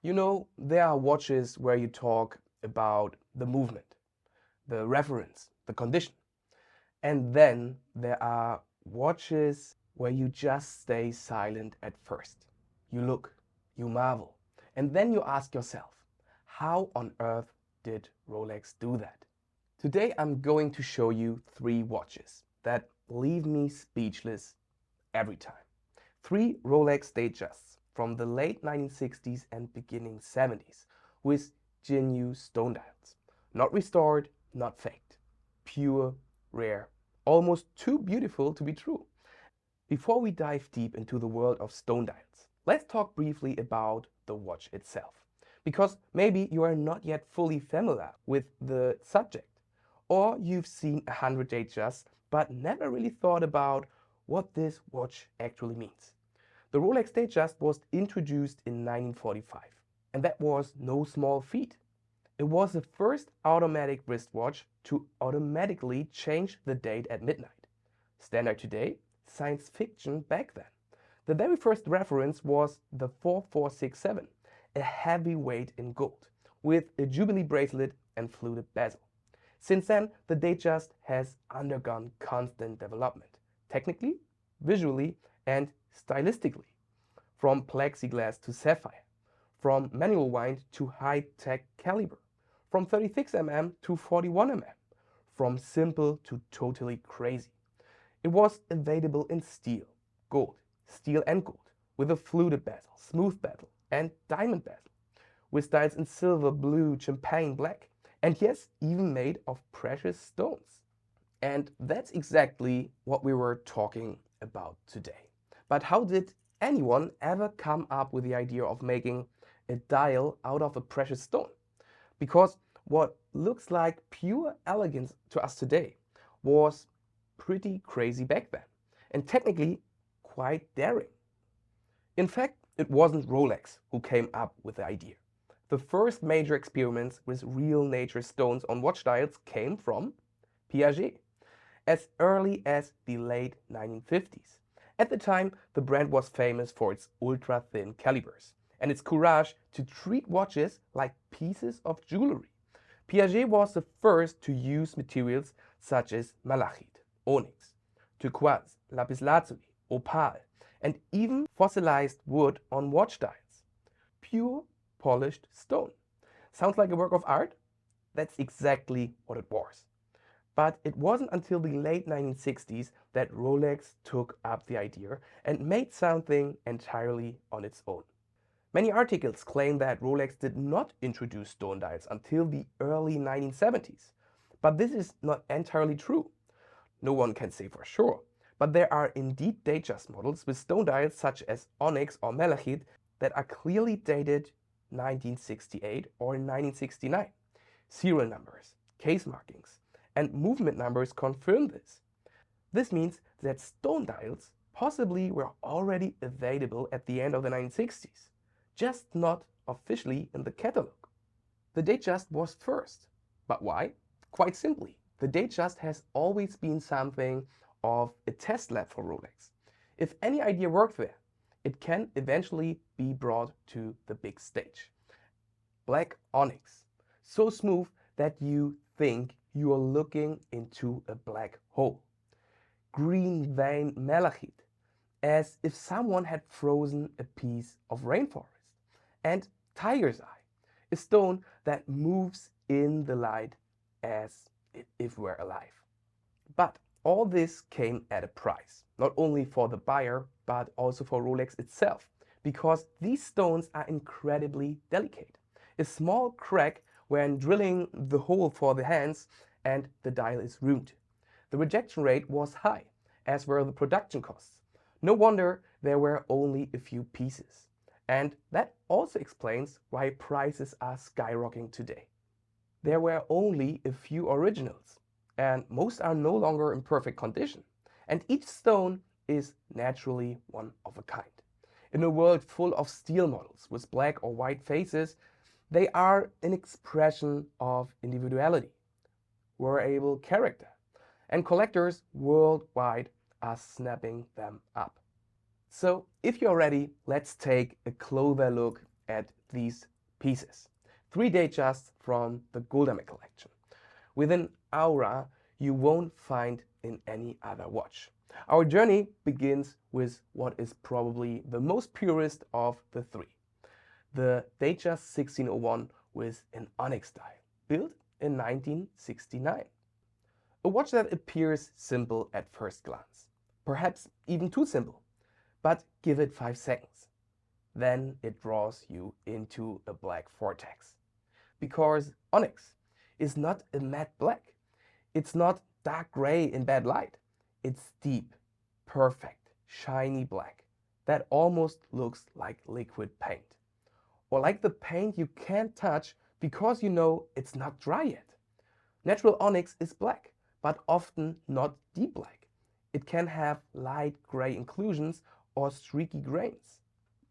You know, there are watches where you talk about the movement, the reference, the condition. And then there are watches where you just stay silent at first. You look, you marvel, and then you ask yourself, how on earth did Rolex do that? Today I'm going to show you 3 watches that leave me speechless every time. 3 Rolex Datejusts from the late 1960s and beginning 70s with genuine stone dials. Not restored, not faked. Pure, rare, almost too beautiful to be true. Before we dive deep into the world of stone dials, let's talk briefly about the watch itself. Because maybe you are not yet fully familiar with the subject, or you've seen 100 Datejusts but never really thought about what this watch actually means. The Rolex Datejust was introduced in 1945, and that was no small feat. It was the first automatic wristwatch to automatically change the date at midnight. Standard today, science fiction back then. The very first reference was the 4467, a heavyweight in gold, with a jubilee bracelet and fluted bezel. Since then, the Datejust has undergone constant development, technically, visually, and stylistically. From plexiglass to sapphire, from manual wind to high-tech caliber, from 36mm to 41mm, from simple to totally crazy. It was available in steel and gold, with a fluted bezel, smooth bezel, and diamond bezel, with styles in silver, blue, champagne black, and yes, even made of precious stones. And that's exactly what we were talking about today. But how did anyone ever come up with the idea of making a dial out of a precious stone? Because what looks like pure elegance to us today was pretty crazy back then, and technically quite daring. In fact, it wasn't Rolex who came up with the idea. The first major experiments with real nature stones on watch dials came from Piaget, as early as the late 1950s. At the time, the brand was famous for its ultra-thin calibers and its courage to treat watches like pieces of jewelry. Piaget was the first to use materials such as malachite, onyx, turquoise, lapis lazuli, opal, and even fossilized wood on watch dials. Pure polished stone. Sounds like a work of art? That's exactly what it was. But it wasn't until the late 1960s that Rolex took up the idea and made something entirely on its own. Many articles claim that Rolex did not introduce stone dials until the early 1970s. But this is not entirely true. No one can say for sure. But there are indeed Datejust models with stone dials such as Onyx or Malachite that are clearly dated 1968 or 1969. Serial numbers, case markings, and movement numbers confirm this. This means that stone dials possibly were already available at the end of the 1960s, just not officially in the catalog. The Datejust was first. But why? Quite simply, the Datejust has always been something of a test lab for Rolex. If any idea worked there, it can eventually be brought to the big stage. Black onyx, so smooth that you think you are looking into a black hole. Green vein malachite, as if someone had frozen a piece of rainforest. And tiger's eye, a stone that moves in the light as if we're alive. But all this came at a price, not only for the buyer, but also for Rolex itself, because these stones are incredibly delicate. A small crack when drilling the hole for the hands and the dial is ruined. The rejection rate was high, as were the production costs. No wonder there were only a few pieces. And that also explains why prices are skyrocketing today. There were only a few originals, and most are no longer in perfect condition. And each stone is naturally one of a kind. In a world full of steel models with black or white faces, they are an expression of individuality, wearable character, and collectors worldwide are snapping them up. So if you're ready, let's take a closer look at these pieces. 3 Datejusts from the Goldammer collection, with an aura you won't find in any other watch. Our journey begins with what is probably the most purest of the three, the Datejust 1601 with an Onyx dial, built in 1969. A watch that appears simple at first glance, perhaps even too simple, but give it 5 seconds. Then it draws you into a black vortex. Because Onyx is not a matte black. It's not dark gray in bad light. It's deep, perfect, shiny black that almost looks like liquid paint. Or like the paint you can't touch because you know it's not dry yet. Natural onyx is black, but often not deep black. It can have light gray inclusions or streaky grains.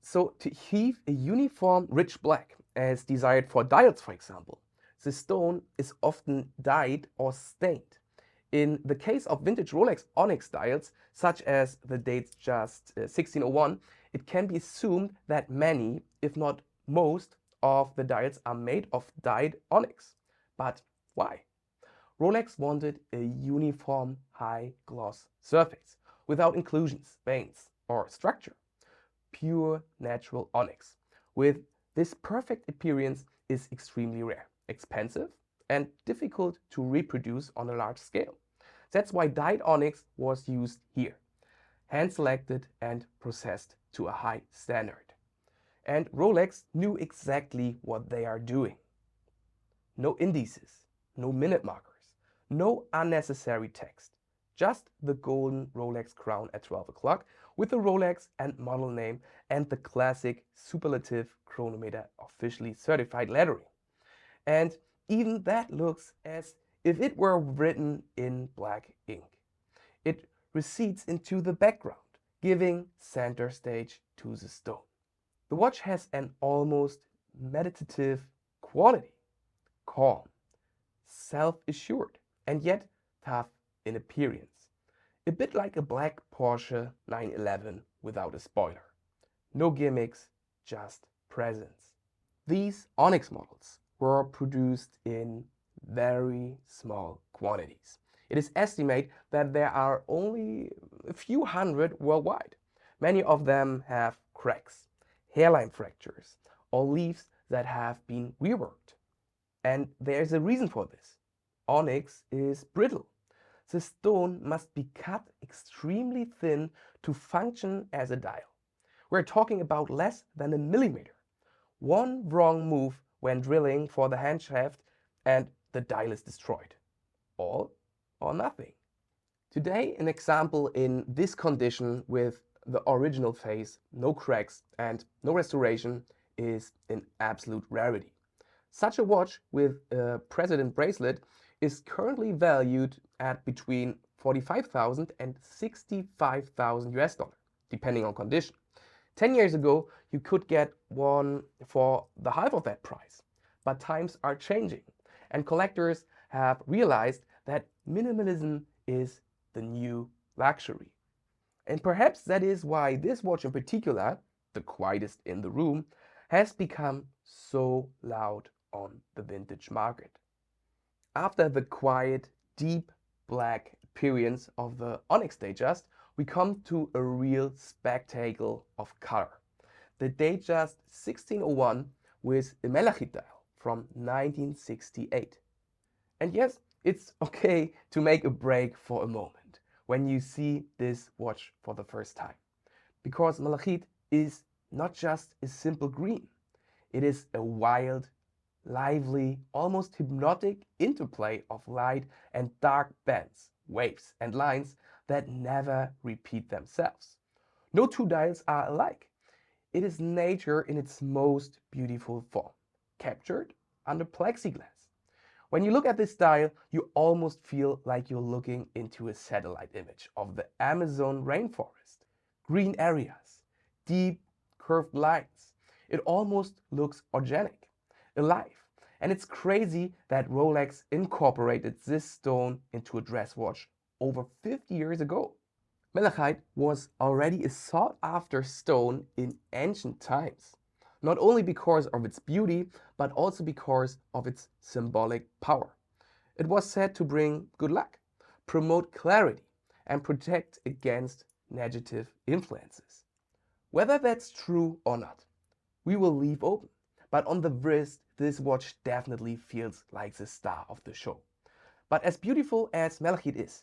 So to achieve a uniform rich black, as desired for dials for example, the stone is often dyed or stained. In the case of vintage Rolex Onyx dials, such as the Datejust 1601, it can be assumed that many, if not most, of the dials are made of dyed onyx. But why? Rolex wanted a uniform high gloss surface, without inclusions, veins, or structure. Pure natural onyx with this perfect appearance is extremely rare, expensive, and difficult to reproduce on a large scale. That's why dyed onyx was used here, hand-selected and processed to a high standard. And Rolex knew exactly what they are doing. No indices, no minute markers, no unnecessary text. Just the golden Rolex crown at 12 o'clock with the Rolex and model name and the classic superlative chronometer officially certified lettering. And even that looks as if it were written in black ink. It recedes into the background, giving center stage to the stone. The watch has an almost meditative quality, calm, self-assured, and yet tough in appearance. A bit like a black Porsche 911 without a spoiler. No gimmicks, just presence. These Onyx models were produced in very small quantities. It is estimated that there are only a few hundred worldwide. Many of them have cracks, hairline fractures, or leaves that have been reworked. And there's a reason for this. Onyx is brittle. The stone must be cut extremely thin to function as a dial. We're talking about less than a millimeter. One wrong move when drilling for the handshaft and the dial is destroyed. All or nothing. Today, an example in this condition with the original face, no cracks and no restoration, is an absolute rarity. Such a watch with a president bracelet is currently valued at between 45,000 and 65,000 US dollar, depending on condition. 10 years ago, you could get one for the half of that price. But times are changing, and collectors have realized that minimalism is the new luxury. And perhaps that is why this watch in particular, the quietest in the room, has become so loud on the vintage market. After the quiet, deep black appearance of the Onyx Datejust, we come to a real spectacle of color. The Datejust 1601 with a Malachite dial from 1968. And yes, it's okay to make a break for a moment when you see this watch for the first time. Because Malachite is not just a simple green. It is a wild, lively, almost hypnotic interplay of light and dark bands, waves and lines that never repeat themselves. No two dials are alike. It is nature in its most beautiful form, captured under plexiglass. When you look at this dial, you almost feel like you're looking into a satellite image of the Amazon rainforest. Green areas, deep curved lines. It almost looks organic, alive. And it's crazy that Rolex incorporated this stone into a dress watch over 50 years ago. Malachite was already a sought-after stone in ancient times. not only because of its beauty, but also because of its symbolic power. It was said to bring good luck, promote clarity, and protect against negative influences. Whether that's true or not, we will leave open. But on the wrist, this watch definitely feels like the star of the show. But as beautiful as Malachite is,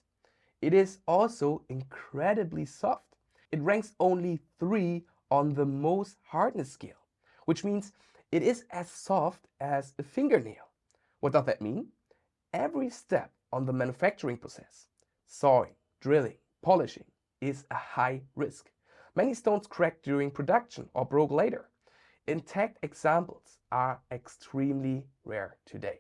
it is also incredibly soft. It ranks only 3 on the Mohs hardness scale, which means it is as soft as a fingernail. What does that mean? Every step on the manufacturing process, sawing, drilling, polishing, is a high risk. Many stones crack during production or broke later. Intact examples are extremely rare today.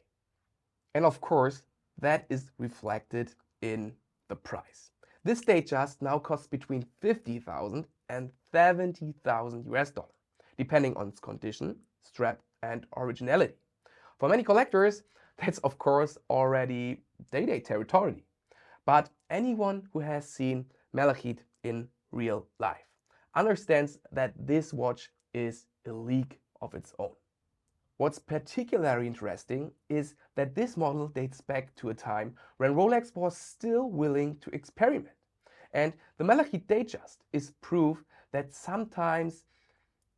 And of course, that is reflected in the price. This Datejust now costs between 50,000 and 70,000 US dollar, depending on its condition, strap, and originality. For many collectors, that's of course already day territory. But anyone who has seen Malachite in real life understands that this watch is a league of its own. What's particularly interesting is that this model dates back to a time when Rolex was still willing to experiment. And the Malachite Datejust is proof that sometimes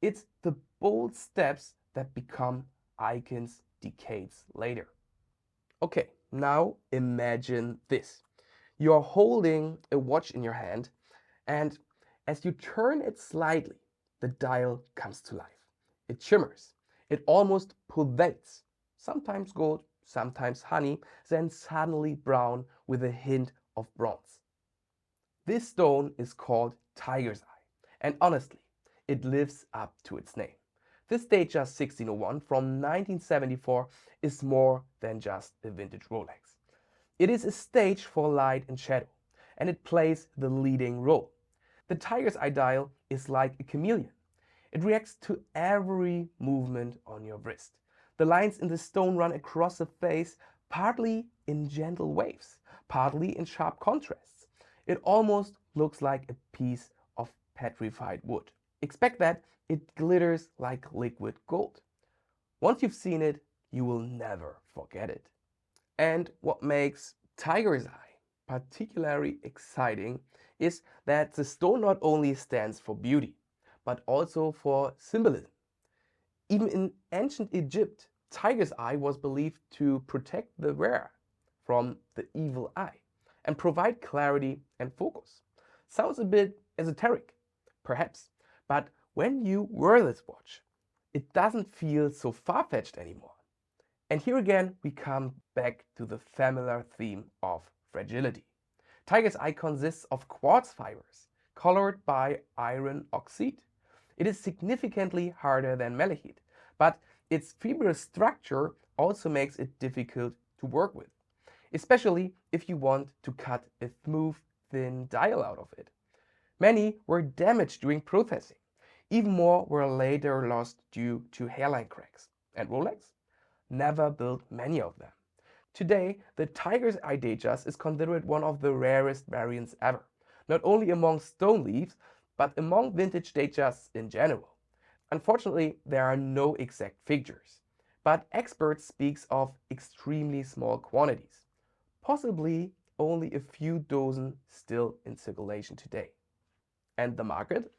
it's the bold steps that become icons decades later. Okay, now imagine this. You're holding a watch in your hand, and as you turn it slightly, the dial comes to life. It shimmers. It almost pulsates. Sometimes gold, sometimes honey, then suddenly brown with a hint of bronze. This stone is called Tiger's Eye, and honestly, it lives up to its name. This Datejust 1601 from 1974 is more than just a vintage Rolex. It is a stage for light and shadow, and it plays the leading role. The Tiger's Eye dial is like a chameleon. It reacts to every movement on your wrist. The lines in the stone run across the face, partly in gentle waves, partly in sharp contrasts. It almost looks like a piece of petrified wood. Expect that it glitters like liquid gold. Once you've seen it, you will never forget it. And what makes Tiger's Eye particularly exciting is that the stone not only stands for beauty, but also for symbolism. Even in ancient Egypt, Tiger's Eye was believed to protect the wearer from the evil eye and provide clarity and focus. Sounds a bit esoteric, perhaps, but when you wear this watch, it doesn't feel so far-fetched anymore. And here again, we come back to the familiar theme of fragility. Tiger's Eye consists of quartz fibers, colored by iron oxide. It is significantly harder than malachite, but its fibrous structure also makes it difficult to work with, especially if you want to cut a smooth, thin dial out of it. Many were damaged during processing. Even more were later lost due to hairline cracks. And Rolex never built many of them. Today, the Tiger's Eye Datejust is considered one of the rarest variants ever, not only among stone leaves, but among vintage Datejusts in general. Unfortunately, there are no exact figures, but experts speak of extremely small quantities, possibly only a few dozen still in circulation today. And the market?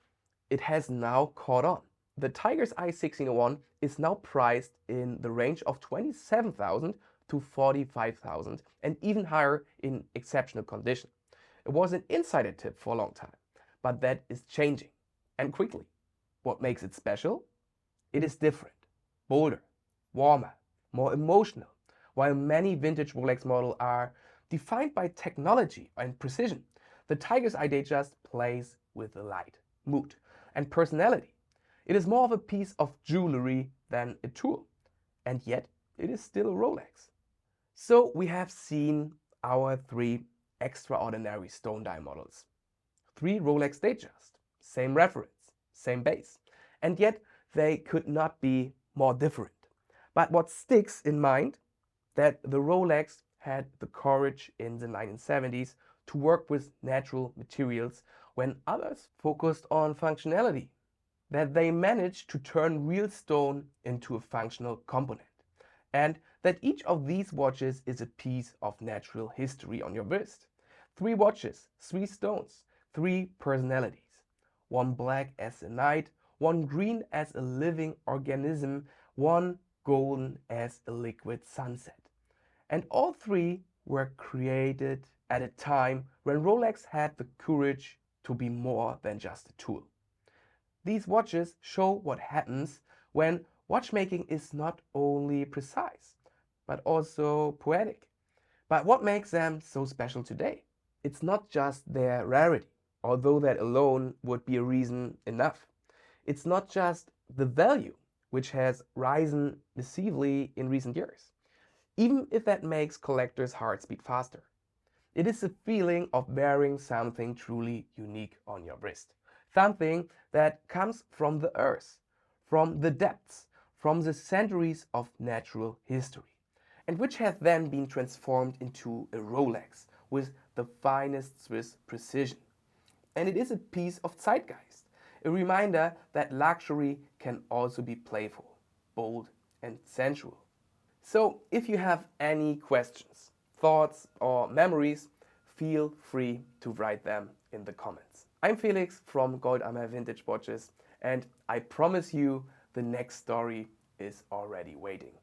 It has now caught on. The Tiger's Eye 1601 is now priced in the range of 27,000 to 45,000 and even higher in exceptional condition. It was an insider tip for a long time, but that is changing, and quickly. What makes it special? It is different, bolder, warmer, more emotional. While many vintage Rolex models are defined by technology and precision, the Tiger's Eye Datejust plays with the light, mood, and personality. It is more of a piece of jewelry than a tool, and yet it is still a Rolex. So we have seen our 3 extraordinary stone dial models. 3 Rolex Datejust, same reference, same base, and yet they could not be more different. But what sticks in mind, that the Rolex had the courage in the 1970s to work with natural materials when others focused on functionality. that they manage to turn real stone into a functional component, and that each of these watches is a piece of natural history on your wrist. 3 watches, 3 stones, 3 personalities. One black as a night, one green as a living organism, one golden as a liquid sunset. And all 3 were created at a time when Rolex had the courage to be more than just a tool. These watches show what happens when watchmaking is not only precise, but also poetic. But what makes them so special today? It's not just their rarity, although that alone would be a reason enough. It's not just the value, which has risen massively in recent years, even if that makes collectors' hearts beat faster. It is the feeling of wearing something truly unique on your wrist. Something that comes from the earth, from the depths, from the centuries of natural history, and which has then been transformed into a Rolex with the finest Swiss precision. And it is a piece of zeitgeist, a reminder that luxury can also be playful, bold, and sensual. So if you have any questions, thoughts, or memories, feel free to write them in the comments. I'm Felix from Goldammer Vintage Watches, and I promise you the next story is already waiting.